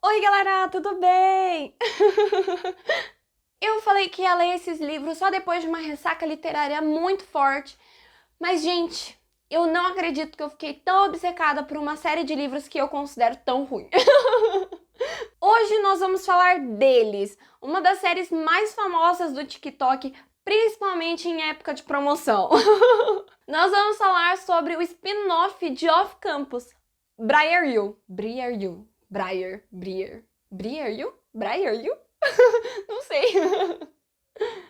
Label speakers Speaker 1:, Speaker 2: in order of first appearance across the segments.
Speaker 1: Oi, galera, tudo bem? Eu falei que ia ler esses livros só depois de uma ressaca literária muito forte, mas, gente, eu não acredito que eu fiquei tão obcecada por uma série de livros que eu considero tão ruim. Hoje nós vamos falar deles, uma das séries mais famosas do TikTok, principalmente em época de promoção. Nós vamos falar sobre o spin-off de Off Campus, Briar You. Briar You. Briar. Briar. Briar You? Briar You? Não sei.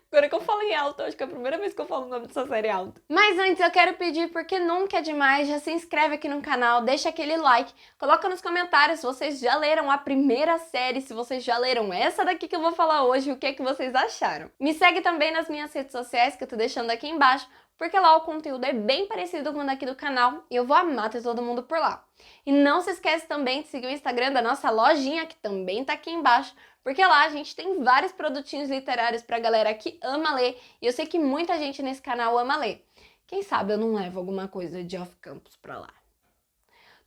Speaker 1: Agora que eu falo em alto, acho que é a primeira vez que eu falo o nome dessa série alto. Mas antes eu quero pedir, porque nunca é demais, já se inscreve aqui no canal, deixa aquele like, coloca nos comentários se vocês já leram a primeira série, se vocês já leram essa daqui que eu vou falar hoje, o que é que vocês acharam. Me segue também nas minhas redes sociais, que eu tô deixando aqui embaixo, porque lá o conteúdo é bem parecido com o daqui do canal e eu vou amar ter todo mundo por lá. E não se esquece também de seguir o Instagram da nossa lojinha, que também tá aqui embaixo, porque lá a gente tem vários produtinhos literários pra galera que ama ler, e eu sei que muita gente nesse canal ama ler. Quem sabe eu não levo alguma coisa de Off Campus pra lá.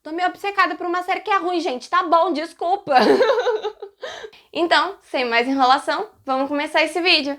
Speaker 1: Tô meio obcecada por uma série que é ruim, gente, tá bom, desculpa! Então, sem mais enrolação, vamos começar esse vídeo!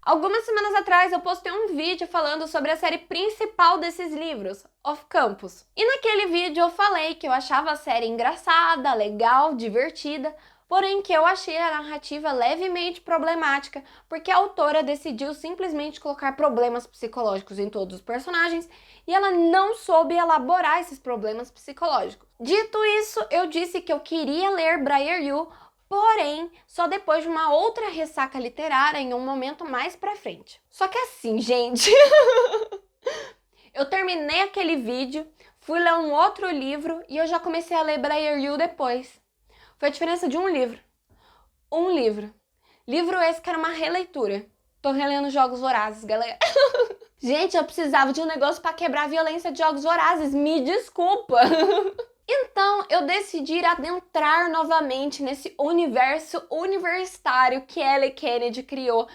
Speaker 1: Algumas semanas atrás eu postei um vídeo falando sobre a série principal desses livros, Off Campus. E naquele vídeo eu falei que eu achava a série engraçada, legal, divertida, porém que eu achei a narrativa levemente problemática, porque a autora decidiu simplesmente colocar problemas psicológicos em todos os personagens e ela não soube elaborar esses problemas psicológicos. Dito isso, eu disse que eu queria ler Briar You, porém, só depois de uma outra ressaca literária em um momento mais pra frente. Só que assim, gente, eu terminei aquele vídeo, fui ler um outro livro e eu já comecei a ler Briar You depois. Foi a diferença de um livro. Um livro. Livro esse que era uma releitura. Tô relendo Jogos Vorazes, galera. Gente, eu precisava de um negócio pra quebrar a violência de Jogos Vorazes, me desculpa. Então, eu decidi adentrar novamente nesse universo universitário que Ellie Kennedy criou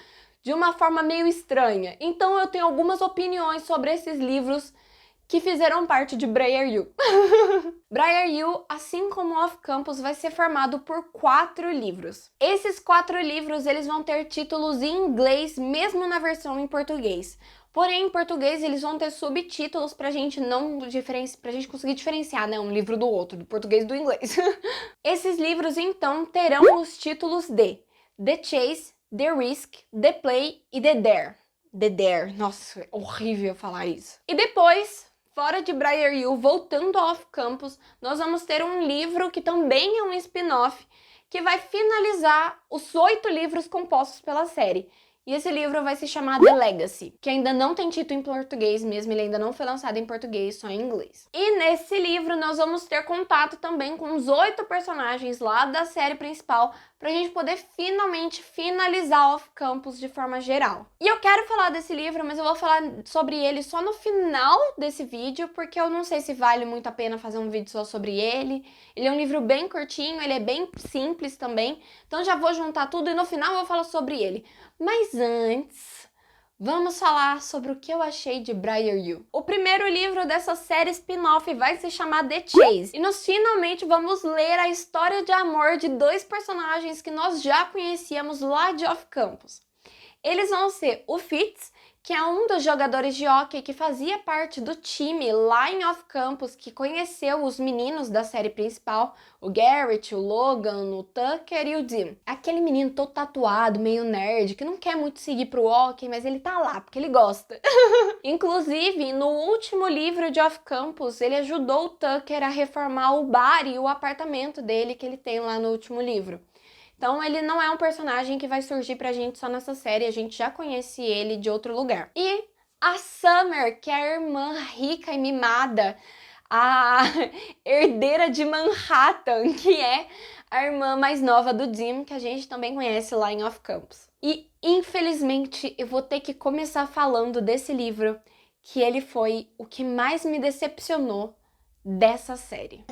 Speaker 1: de uma forma meio estranha. Então, eu tenho algumas opiniões sobre esses livros que fizeram parte de Briar You. Briar You, assim como Off Campus, vai ser formado por 4 livros. Esses 4 livros, eles vão ter títulos em inglês, mesmo na versão em português. Porém, em português, eles vão ter subtítulos pra gente pra gente conseguir diferenciar, né, um livro do outro, do português e do inglês. Esses livros, então, terão os títulos de The Chase, The Risk, The Play e The Dare. The Dare, nossa, é horrível falar isso. E depois, fora de Briar You, voltando ao Off Campus, nós vamos ter um livro que também é um spin-off, que vai finalizar os 8 livros compostos pela série. E esse livro vai se chamar The Legacy, que ainda não tem título em português mesmo, ele ainda não foi lançado em português, só em inglês. E nesse livro nós vamos ter contato também com os 8 personagens lá da série principal, pra gente poder finalmente finalizar Off Campus de forma geral. E eu quero falar desse livro, mas eu vou falar sobre ele só no final desse vídeo, porque eu não sei se vale muito a pena fazer um vídeo só sobre ele. Ele é um livro bem curtinho, ele é bem simples também, então já vou juntar tudo e no final eu falo sobre ele. Mas antes, vamos falar sobre o que eu achei de Briar You. O primeiro livro dessa série spin-off vai se chamar The Chase, e nós finalmente vamos ler a história de amor de 2 personagens que nós já conhecíamos lá de Off Campus. Eles vão ser o Fitz, que é um dos jogadores de hóquei que fazia parte do time lá em Off Campus, que conheceu os meninos da série principal, o Garrett, o Logan, o Tucker e o Dean. Aquele menino todo tatuado, meio nerd, que não quer muito seguir pro hóquei, mas ele tá lá, porque ele gosta. Inclusive, no último livro de Off Campus, ele ajudou o Tucker a reformar o bar e o apartamento dele que ele tem lá no último livro. Então ele não é um personagem que vai surgir pra gente só nessa série, a gente já conhece ele de outro lugar. E a Summer, que é a irmã rica e mimada, a herdeira de Manhattan, que é a irmã mais nova do Jim, que a gente também conhece lá em Off Campus. E infelizmente eu vou ter que começar falando desse livro, que ele foi o que mais me decepcionou dessa série.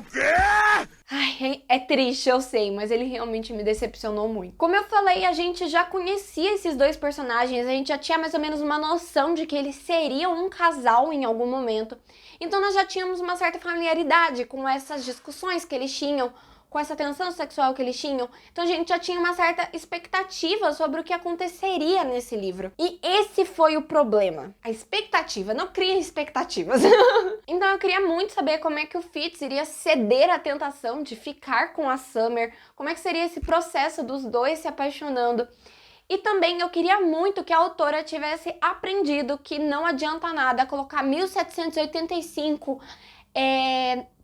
Speaker 1: Ai, é triste, eu sei, mas ele realmente me decepcionou muito. Como eu falei, a gente já conhecia esses dois personagens, a gente já tinha mais ou menos uma noção de que eles seriam um casal em algum momento. Então nós já tínhamos uma certa familiaridade com essas discussões que eles tinham, com essa tensão sexual que eles tinham. Então a gente já tinha uma certa expectativa sobre o que aconteceria nesse livro. E esse foi o problema. A expectativa. Não cria expectativas. Então eu queria muito saber como é que o Fitz iria ceder à tentação de ficar com a Summer. Como é que seria esse processo dos dois se apaixonando. E também eu queria muito que a autora tivesse aprendido que não adianta nada colocar 1785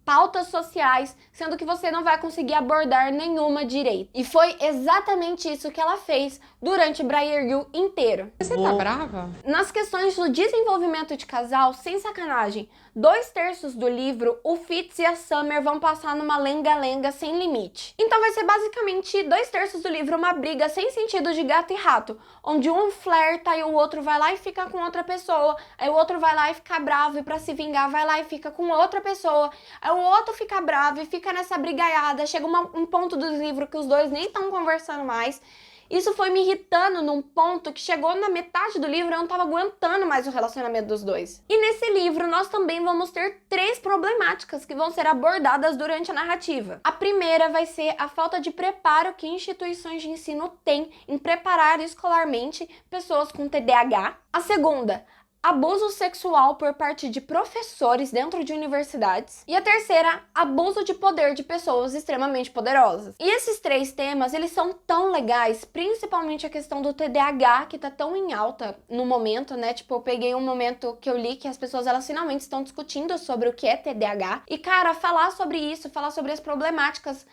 Speaker 1: pautas sociais, sendo que você não vai conseguir abordar nenhuma direito. E foi exatamente isso que ela fez durante Briar inteiro.
Speaker 2: Você tá brava?
Speaker 1: Nas questões do desenvolvimento de casal, sem sacanagem, 2/3 do livro, o Fitz e a Summer vão passar numa lenga-lenga sem limite. Então vai ser basicamente 2/3 do livro uma briga sem sentido de gato e rato, onde um flerta e o outro vai lá e fica com outra pessoa, aí o outro vai lá e fica bravo e pra se vingar vai lá e fica com outra pessoa, aí o outro fica bravo e fica nessa brigaiada, chega um ponto do livro que os dois nem estão conversando mais. Isso foi me irritando num ponto que chegou na metade do livro e eu não tava aguentando mais o relacionamento dos dois. E nesse livro nós também vamos ter 3 problemáticas que vão ser abordadas durante a narrativa. A primeira vai ser a falta de preparo que instituições de ensino têm em preparar escolarmente pessoas com TDAH. A segunda, abuso sexual por parte de professores dentro de universidades. E a terceira, abuso de poder de pessoas extremamente poderosas. E esses 3 temas, eles são tão legais, principalmente a questão do TDAH, que tá tão em alta no momento, né? Tipo, eu peguei um momento que eu li que as pessoas, elas finalmente estão discutindo sobre o que é TDAH. E, cara, falar sobre isso, falar sobre as problemáticas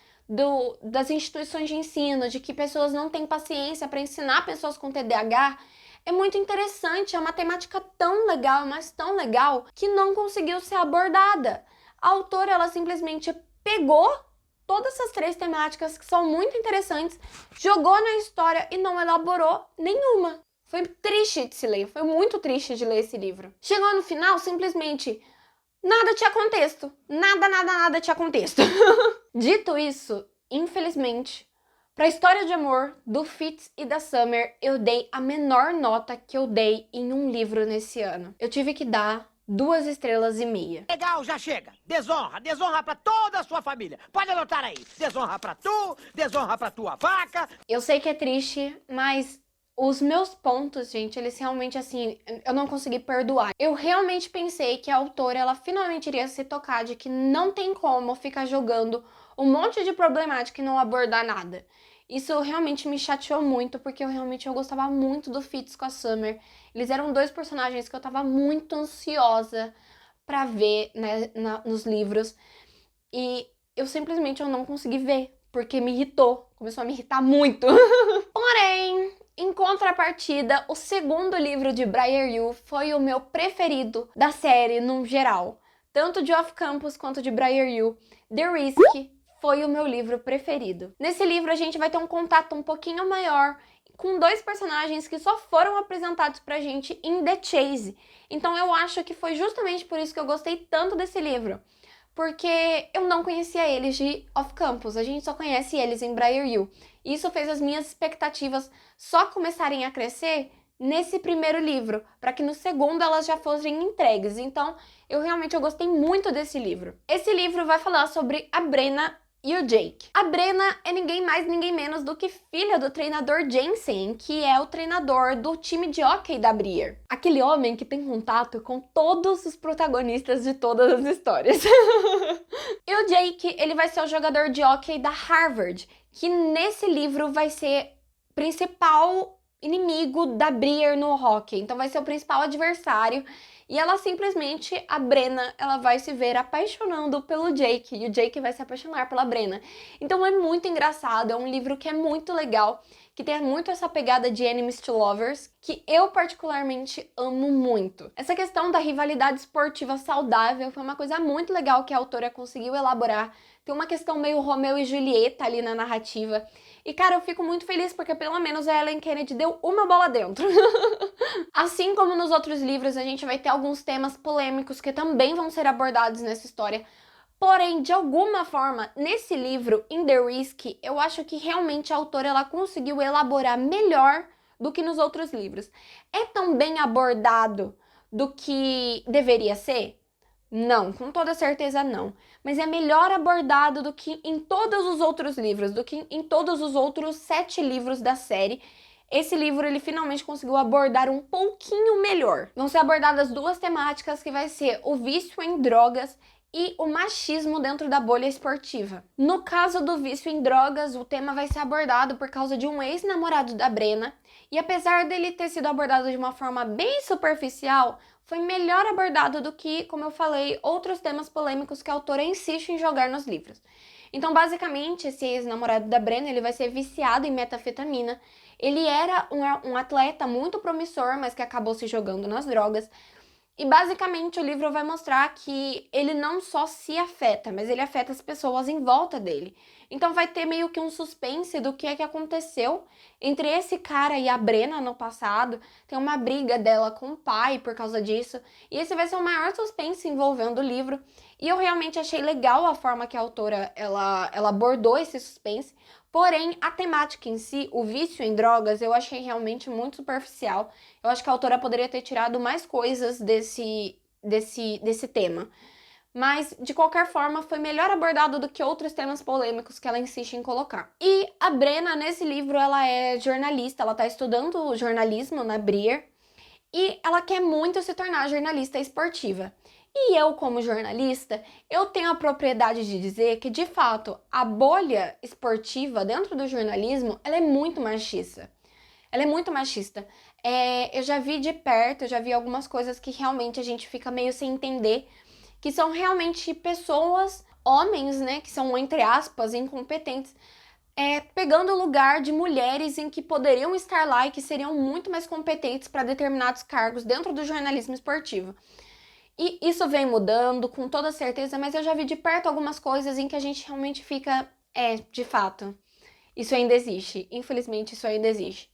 Speaker 1: das instituições de ensino, de que pessoas não têm paciência para ensinar pessoas com TDAH, é muito interessante, é uma temática tão legal, mas tão legal, que não conseguiu ser abordada. A autora, ela simplesmente pegou todas essas 3 temáticas que são muito interessantes, jogou na história e não elaborou nenhuma. Foi triste de se ler, foi muito triste de ler esse livro. Chegou no final, simplesmente, nada tinha contexto. Nada tinha contexto. Dito isso, infelizmente, para a história de amor do Fitz e da Summer, eu dei a menor nota que eu dei em um livro nesse ano. Eu tive que dar 2,5 estrelas.
Speaker 3: Legal, já chega. Desonra pra toda a sua família. Pode anotar aí. Desonra pra tu, desonra pra tua vaca.
Speaker 1: Eu sei que é triste, mas os meus pontos, gente, eles realmente, assim, eu não consegui perdoar. Eu realmente pensei que a autora, ela finalmente iria se tocar de que não tem como ficar jogando um monte de problemática e não abordar nada. Isso realmente me chateou muito, porque eu gostava muito do Fitz com a Summer. Eles eram 2 personagens que eu tava muito ansiosa pra ver, né, nos livros. E eu simplesmente não consegui ver, porque me irritou. Começou a me irritar muito. Porém, em contrapartida, o segundo livro de Briar foi o meu preferido da série no geral. Tanto de Off Campus quanto de Briar The Risk foi o meu livro preferido. Nesse livro a gente vai ter um contato um pouquinho maior com 2 personagens que só foram apresentados pra gente em The Chase. Então eu acho que foi justamente por isso que eu gostei tanto desse livro. Porque eu não conhecia eles de Off Campus, a gente só conhece eles em Briar. Isso fez as minhas expectativas só começarem a crescer nesse primeiro livro, para que no segundo elas já fossem entregues. Então, eu gostei muito desse livro. Esse livro vai falar sobre a Brenna e o Jake. A Brenna é ninguém mais, ninguém menos do que filha do treinador Jensen, que é o treinador do time de hóquei da Briar. Aquele homem que tem contato com todos os protagonistas de todas as histórias. E o Jake, ele vai ser o jogador de hóquei da Harvard, que nesse livro vai ser principal inimigo da Briar no hóquei. Então vai ser o principal adversário. E ela simplesmente, a Brenna, ela vai se ver apaixonando pelo Jake. E o Jake vai se apaixonar pela Brenna. Então é muito engraçado, é um livro que é muito legal, que tem muito essa pegada de enemies to lovers, que eu particularmente amo muito. Essa questão da rivalidade esportiva saudável foi uma coisa muito legal que a autora conseguiu elaborar. Tem uma questão meio Romeu e Julieta ali na narrativa. E, cara, eu fico muito feliz porque pelo menos a Ellen Kennedy deu uma bola dentro. Assim como nos outros livros, a gente vai ter alguns temas polêmicos que também vão ser abordados nessa história. Porém, de alguma forma, nesse livro, In the Risk, eu acho que realmente a autora ela conseguiu elaborar melhor do que nos outros livros. É tão bem abordado do que deveria ser? Não, com toda certeza não. Mas é melhor abordado do que em todos os outros livros, do que em todos os outros 7 livros da série. Esse livro, ele finalmente conseguiu abordar um pouquinho melhor. Vão ser abordadas 2 temáticas, que vai ser o vício em drogas e o machismo dentro da bolha esportiva. No caso do vício em drogas, o tema vai ser abordado por causa de um ex-namorado da Brenna, e apesar dele ter sido abordado de uma forma bem superficial, foi melhor abordado do que, como eu falei, outros temas polêmicos que a autora insiste em jogar nos livros. Então, basicamente, esse ex-namorado da Brenna, ele vai ser viciado em metafetamina. Ele era um atleta muito promissor, mas que acabou se jogando nas drogas. E basicamente o livro vai mostrar que ele não só se afeta, mas ele afeta as pessoas em volta dele. Então vai ter meio que um suspense do que é que aconteceu entre esse cara e a Brenna no passado. Tem uma briga dela com o pai por causa disso. E esse vai ser o maior suspense envolvendo o livro. E eu realmente achei legal a forma que a autora ela abordou esse suspense. Porém, a temática em si, o vício em drogas, eu achei realmente muito superficial. Eu acho que a autora poderia ter tirado mais coisas desse tema. Mas, de qualquer forma, foi melhor abordado do que outros temas polêmicos que ela insiste em colocar. E a Brenna, nesse livro, ela é jornalista, ela tá estudando jornalismo na Brier, e ela quer muito se tornar jornalista esportiva. E eu, como jornalista, eu tenho a propriedade de dizer que, de fato, a bolha esportiva dentro do jornalismo, ela é muito machista. Ela é muito machista. Eu já vi de perto, eu já vi algumas coisas que realmente a gente fica meio sem entender, que são realmente pessoas, homens, né, que são, entre aspas, incompetentes, pegando o lugar de mulheres em que poderiam estar lá e que seriam muito mais competentes para determinados cargos dentro do jornalismo esportivo. E isso vem mudando, com toda certeza, mas eu já vi de perto algumas coisas em que a gente realmente fica, de fato, isso ainda existe. Infelizmente, isso ainda existe.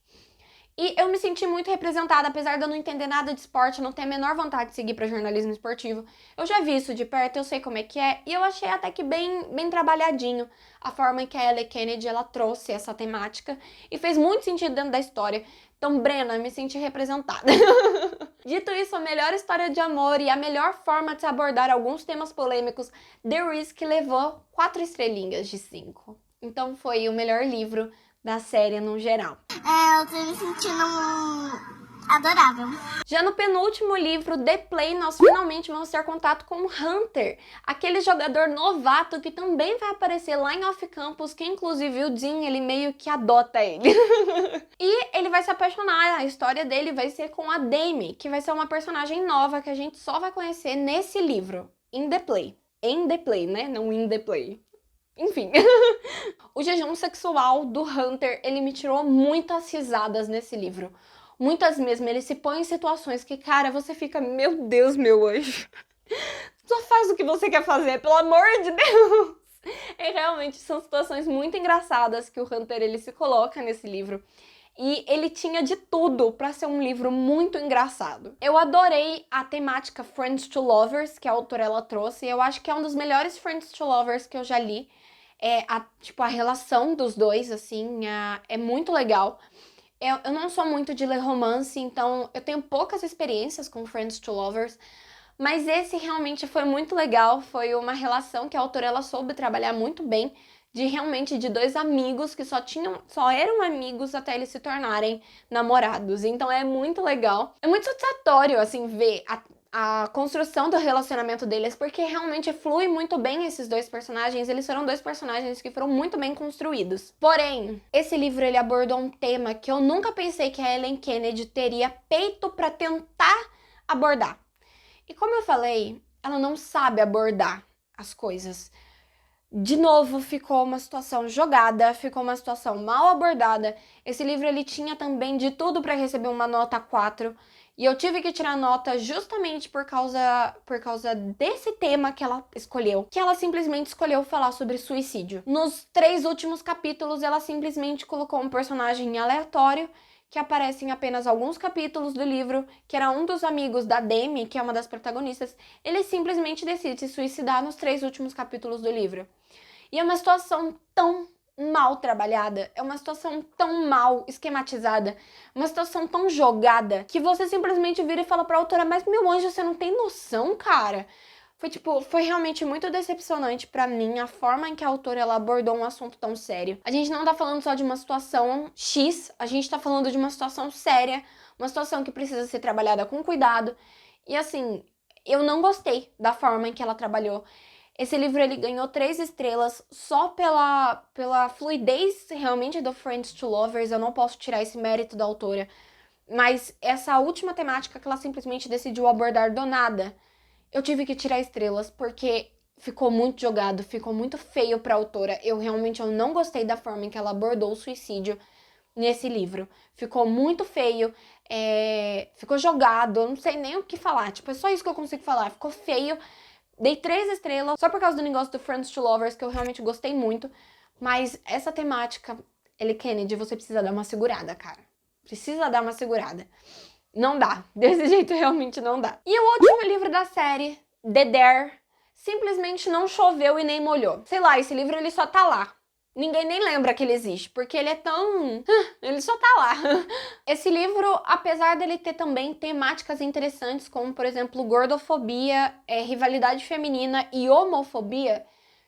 Speaker 1: E eu me senti muito representada, apesar de eu não entender nada de esporte, não ter a menor vontade de seguir para jornalismo esportivo. Eu já vi isso de perto, eu sei como é que é, e eu achei até que bem trabalhadinho a forma em que a Ellie Kennedy ela trouxe essa temática, e fez muito sentido dentro da história. Então, Brenna, me senti representada. Dito isso, a melhor história de amor e a melhor forma de se abordar alguns temas polêmicos, The Risk levou 4 estrelinhas de 5. Então foi o melhor livro da série no geral.
Speaker 2: Eu tô me sentindo adorável.
Speaker 1: Já no penúltimo livro, The Play, nós finalmente vamos ter contato com Hunter, aquele jogador novato que também vai aparecer lá em Off Campus, que inclusive o Dean, ele meio que adota ele. E ele vai se apaixonar, a história dele vai ser com a Dami, que vai ser uma personagem nova que a gente só vai conhecer nesse livro, In The Play. In The Play, né? Não In The Play. Enfim, o jejum sexual do Hunter, ele me tirou muitas risadas nesse livro. Muitas mesmo, ele se põe em situações que, cara, você fica, meu Deus, meu anjo. Só faz o que você quer fazer, pelo amor de Deus. E realmente são situações muito engraçadas que o Hunter, ele se coloca nesse livro. E ele tinha de tudo para ser um livro muito engraçado. Eu adorei a temática Friends to Lovers, que a autora ela trouxe. Eu acho que é um dos melhores Friends to Lovers que eu já li. A relação dos dois, assim, é muito legal. Eu não sou muito de ler romance, então eu tenho poucas experiências com Friends to Lovers, mas esse realmente foi muito legal. Foi uma relação que a autora ela soube trabalhar muito bem, de 2 amigos que só eram amigos até eles se tornarem namorados. Então é muito legal. É muito satisfatório, assim, ver a construção do relacionamento deles, porque realmente flui muito bem esses 2 personagens. Eles foram 2 personagens que foram muito bem construídos. Porém, esse livro ele abordou um tema que eu nunca pensei que a Ellen Kennedy teria peito para tentar abordar. E como eu falei, ela não sabe abordar as coisas. De novo, ficou uma situação jogada, ficou uma situação mal abordada. Esse livro ele tinha também de tudo para receber uma nota 4. E eu tive que tirar nota justamente por causa desse tema que ela escolheu. Que ela simplesmente escolheu falar sobre suicídio. Nos 3 últimos capítulos, ela simplesmente colocou um personagem aleatório que aparece em apenas alguns capítulos do livro, que era um dos amigos da Demi, que é uma das protagonistas, ele simplesmente decide se suicidar nos 3 últimos capítulos do livro. E é uma situação tão mal trabalhada, é uma situação tão mal esquematizada, uma situação tão jogada, que você simplesmente vira e fala pra autora, mas meu anjo, você não tem noção, cara? Foi realmente muito decepcionante pra mim a forma em que a autora ela abordou um assunto tão sério. A gente não tá falando só de uma situação X, a gente tá falando de uma situação séria, uma situação que precisa ser trabalhada com cuidado. E assim, eu não gostei da forma em que ela trabalhou. Esse livro ele ganhou 3 estrelas só pela fluidez realmente do Friends to Lovers. Eu não posso tirar esse mérito da autora. Mas essa última temática que ela simplesmente decidiu abordar do nada, eu tive que tirar estrelas porque ficou muito jogado, ficou muito feio pra autora. Eu não gostei da forma em que ela abordou o suicídio nesse livro. Ficou muito feio, ficou jogado, eu não sei nem o que falar. Tipo, é só isso que eu consigo falar. Ficou feio. Dei 3 estrelas só por causa do negócio do Friends to Lovers, que eu realmente gostei muito. Mas essa temática, Ellie Kennedy, você precisa dar uma segurada, cara. Precisa dar uma segurada. Não dá. Desse jeito realmente não dá. E o último livro da série, The Dare, simplesmente não choveu e nem molhou. Sei lá, esse livro ele só tá lá. Ninguém nem lembra que ele existe, porque ele é tão... ele só tá lá. Esse livro, apesar dele ter também temáticas interessantes, como, por exemplo, gordofobia, rivalidade feminina e homofobia,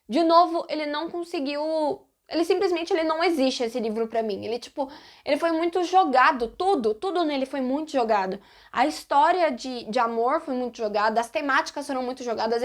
Speaker 1: de novo, ele não conseguiu... Ele não existe, esse livro pra mim. Ele foi muito jogado, tudo nele foi muito jogado. A história de amor foi muito jogada, as temáticas foram muito jogadas.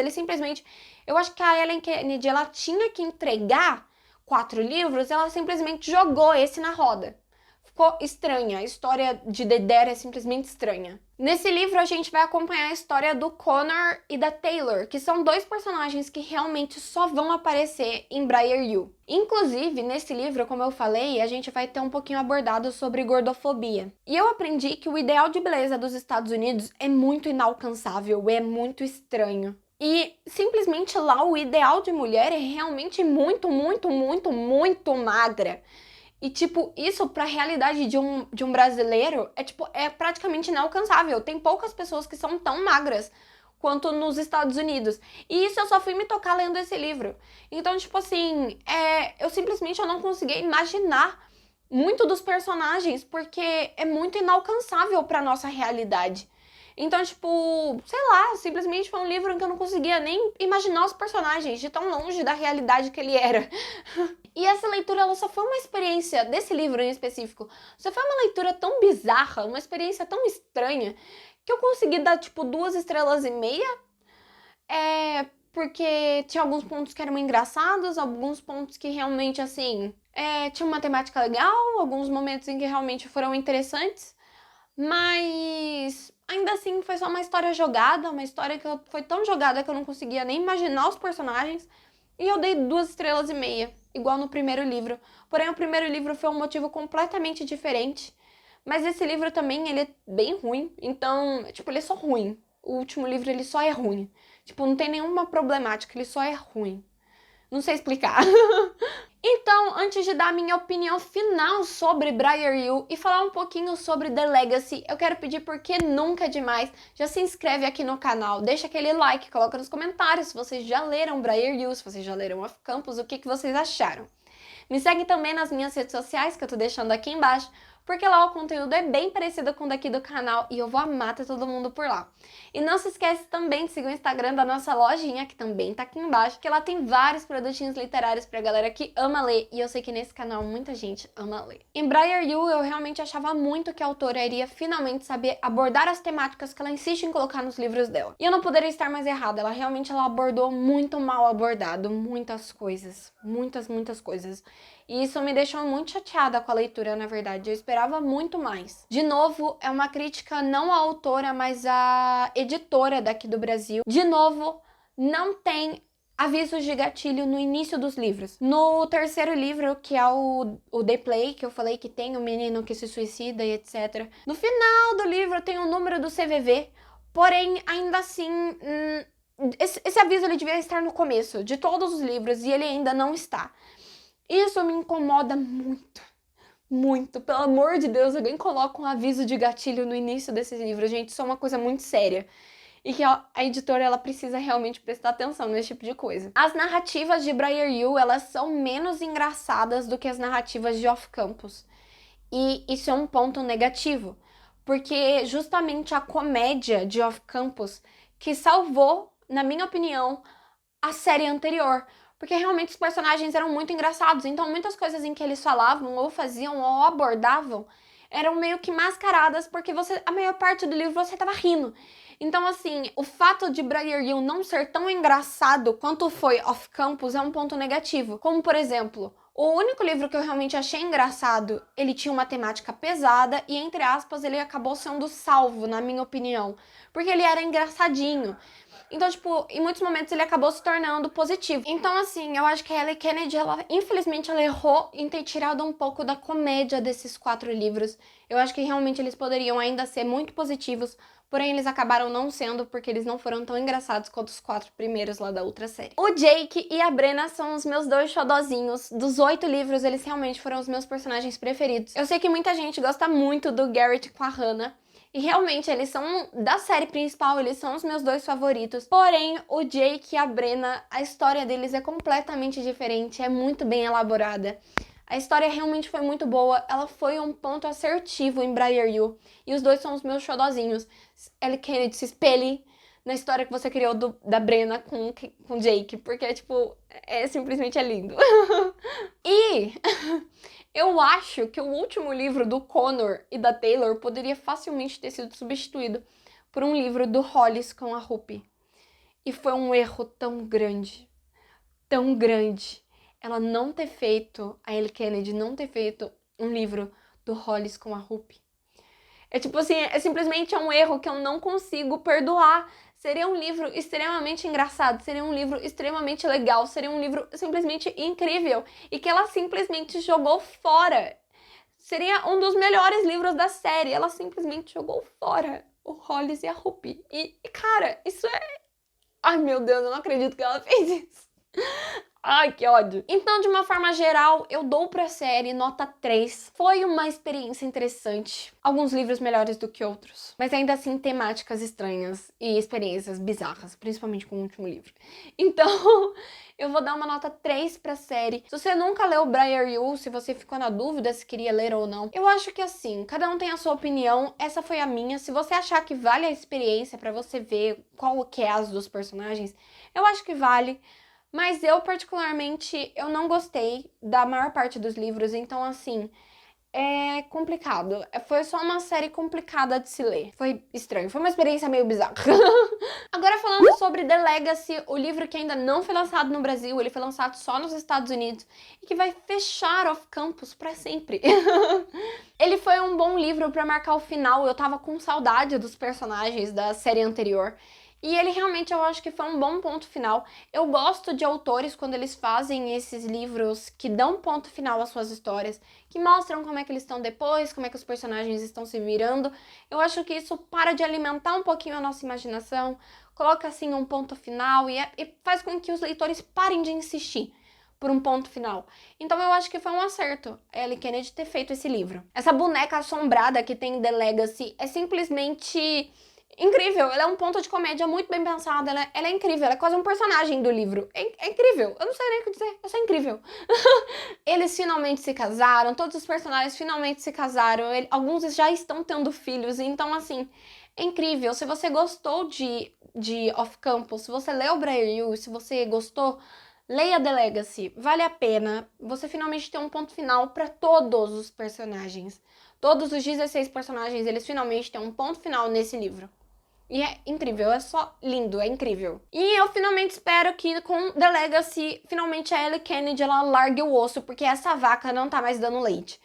Speaker 1: Eu acho que a Ellen Kennedy, ela tinha que entregar 4 livros, ela simplesmente jogou esse na roda. Ficou estranha, a história de The Dare é simplesmente estranha. Nesse livro a gente vai acompanhar a história do Connor e da Taylor, que são 2 personagens que realmente só vão aparecer em Briar U. Inclusive, nesse livro, como eu falei, a gente vai ter um pouquinho abordado sobre gordofobia. E eu aprendi que o ideal de beleza dos Estados Unidos é muito inalcançável, é muito estranho. E simplesmente lá o ideal de mulher é realmente muito, muito, muito, muito magra. E, isso pra realidade de um brasileiro é praticamente inalcançável. Tem poucas pessoas que são tão magras quanto nos Estados Unidos. E isso eu só fui me tocar lendo esse livro. Então, eu não conseguia imaginar muito dos personagens, porque é muito inalcançável pra nossa realidade. Então, sei lá, simplesmente foi um livro em que eu não conseguia nem imaginar os personagens, de tão longe da realidade que ele era. E essa leitura, ela só foi uma experiência, desse livro em específico, só foi uma leitura tão bizarra, uma experiência tão estranha, que eu consegui dar, 2,5 estrelas. Porque tinha alguns pontos que eram engraçados, alguns pontos que realmente, tinha uma temática legal, alguns momentos em que realmente foram interessantes, mas ainda assim foi só uma história jogada, uma história que foi tão jogada que eu não conseguia nem imaginar os personagens, e eu dei 2,5 estrelas, igual no primeiro livro. Porém, o primeiro livro foi um motivo completamente diferente, mas esse livro também, ele é bem ruim, então, ele é só ruim. O último livro, ele só é ruim. Não tem nenhuma problemática, ele só é ruim. Não sei explicar. Então, antes de dar a minha opinião final sobre Briar U e falar um pouquinho sobre The Legacy, eu quero pedir, porque nunca é demais, já se inscreve aqui no canal, deixa aquele like, coloca nos comentários se vocês já leram Briar U, se vocês já leram Off Campus, o que vocês acharam. Me segue também nas minhas redes sociais, que eu tô deixando aqui embaixo, porque lá o conteúdo é bem parecido com o daqui do canal e eu vou amar ter todo mundo por lá. E não se esquece também de seguir o Instagram da nossa lojinha, que também tá aqui embaixo, que lá tem vários produtinhos literários pra galera que ama ler, e eu sei que nesse canal muita gente ama ler. Em Briar U, eu realmente achava muito que a autora iria finalmente saber abordar as temáticas que ela insiste em colocar nos livros dela. E eu não poderia estar mais errada, ela abordou muito mal abordado, muitas coisas, muitas coisas. E isso me deixou muito chateada com a leitura, na verdade. Eu esperava muito mais. De novo, é uma crítica não à autora, mas à editora daqui do Brasil. De novo, não tem avisos de gatilho no início dos livros. No terceiro livro, que é o The Play, que eu falei que tem o menino que se suicida e etc. No final do livro tem o número do CVV, porém, ainda assim... esse aviso ele devia estar no começo de todos os livros e ele ainda não está. Isso me incomoda muito, Muito. Pelo amor de Deus, alguém coloca um aviso de gatilho no início desse livro, gente. Isso é uma coisa muito séria. E que a editora, ela precisa realmente prestar atenção nesse tipo de coisa. As narrativas de Briar Hill, elas são menos engraçadas do que as narrativas de Off Campus. E isso é um ponto negativo, porque justamente a comédia de Off Campus que salvou, na minha opinião, a série anterior. Porque realmente os personagens eram muito engraçados, então muitas coisas em que eles falavam, ou faziam, ou abordavam, eram meio que mascaradas, porque a maior parte do livro você tava rindo. Então, assim, o fato de Briar Hill não ser tão engraçado quanto foi Off Campus é um ponto negativo. Como, por exemplo, o único livro que eu realmente achei engraçado, ele tinha uma temática pesada e, entre aspas, ele acabou sendo salvo, na minha opinião, porque ele era engraçadinho. Então, tipo, em muitos momentos ele acabou se tornando positivo. Então, assim, eu acho que a Ellie Kennedy, infelizmente, ela errou em ter tirado um pouco da comédia desses 4 livros. Eu acho que realmente eles poderiam ainda ser muito positivos, porém eles acabaram não sendo, porque eles não foram tão engraçados quanto os 4 primeiros lá da outra série. O Jake e a Brenna são os meus 2 xodozinhos. Dos 8 livros, eles realmente foram os meus personagens preferidos. Eu sei que muita gente gosta muito do Garrett com a Hannah, e realmente, eles são, da série principal, eles são os meus 2 favoritos. Porém, o Jake e a Brenna, a história deles é completamente diferente, é muito bem elaborada. A história realmente foi muito boa, ela foi um ponto assertivo em Briar Hill. E os 2 são os meus xodozinhos. Ellie Kennedy, se espelhe na história que você criou da Brenna com Jake, porque, tipo, simplesmente é lindo. E eu acho que o último livro do Connor e da Taylor poderia facilmente ter sido substituído por um livro do Hollis com a Ruby. E foi um erro tão grande, ela não ter feito, a Ellie Kennedy não ter feito um livro do Hollis com a Ruby. É tipo assim, é simplesmente um erro que eu não consigo perdoar. Seria um livro extremamente engraçado, seria um livro extremamente legal, seria um livro simplesmente incrível e que ela simplesmente jogou fora. Seria um dos melhores livros da série, ela simplesmente jogou fora o Hollis e a Ruby. E cara, isso é... Ai, meu Deus, eu não acredito que ela fez isso. Ai, que ódio. Então, de uma forma geral, eu dou pra série nota 3. Foi uma experiência interessante. Alguns livros melhores do que outros. Mas ainda assim, temáticas estranhas e experiências bizarras. Principalmente com o último livro. Então, eu vou dar uma nota 3 pra série. Se você nunca leu Briar Hill, se você ficou na dúvida se queria ler ou não, eu acho que assim, cada um tem a sua opinião. Essa foi a minha. Se você achar que vale a experiência pra você ver qual que é as dos personagens, eu acho que vale. Mas eu, particularmente, eu não gostei da maior parte dos livros, então, assim, é complicado. Foi só uma série complicada de se ler. Foi estranho, foi uma experiência meio bizarra. Agora, falando sobre The Legacy, o livro que ainda não foi lançado no Brasil, ele foi lançado só nos Estados Unidos, e que vai fechar Off Campus pra sempre. Ele foi um bom livro pra marcar o final, eu tava com saudade dos personagens da série anterior. E ele realmente, eu acho que foi um bom ponto final. Eu gosto de autores quando eles fazem esses livros que dão ponto final às suas histórias, que mostram como é que eles estão depois, como é que os personagens estão se virando. Eu acho que isso para de alimentar um pouquinho a nossa imaginação, coloca assim um ponto final e faz com que os leitores parem de insistir por um ponto final. Então eu acho que foi um acerto a Ellie Kennedy ter feito esse livro. Essa boneca assombrada que tem em The Legacy é simplesmente... incrível, ela é um ponto de comédia muito bem pensado, ela é incrível, ela é quase um personagem do livro, é incrível, eu não sei nem o que dizer, é só incrível. Eles finalmente se casaram, todos os personagens finalmente se casaram, alguns já estão tendo filhos, então assim, é incrível. Se você gostou de Off Campus, se você leu Briar Hill, se você gostou, leia The Legacy, vale a pena, você finalmente tem um ponto final para todos os personagens. Todos os 16 personagens, eles finalmente têm um ponto final nesse livro. E é incrível, é só lindo, é incrível. E eu finalmente espero que com The Legacy, finalmente a Ellie Kennedy, ela largue o osso, porque essa vaca não tá mais dando leite.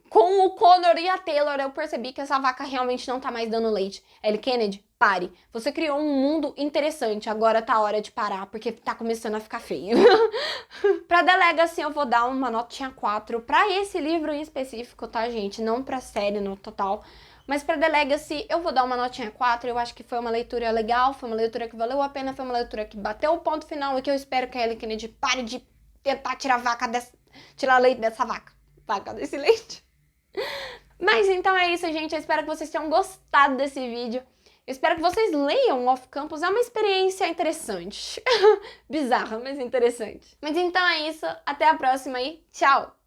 Speaker 1: Com o Connor e a Taylor, eu percebi que essa vaca realmente não tá mais dando leite. Ellie Kennedy, pare. Você criou um mundo interessante, agora tá hora de parar, porque tá começando a ficar feio. Pra The Legacy, eu vou dar uma notinha 4 pra esse livro em específico, tá, gente? Não pra série no total. Mas pra The Legacy, eu vou dar uma notinha 4. Eu acho que foi uma leitura legal, foi uma leitura que valeu a pena, foi uma leitura que bateu o ponto final e que eu espero que a Ellie Kennedy pare de tentar tirar leite dessa vaca. Vaca desse leite. Mas então é isso, gente. Eu espero que vocês tenham gostado desse vídeo. Eu espero que vocês leiam Off Campus. É uma experiência interessante. Bizarra, mas interessante. Mas então é isso. Até a próxima e tchau!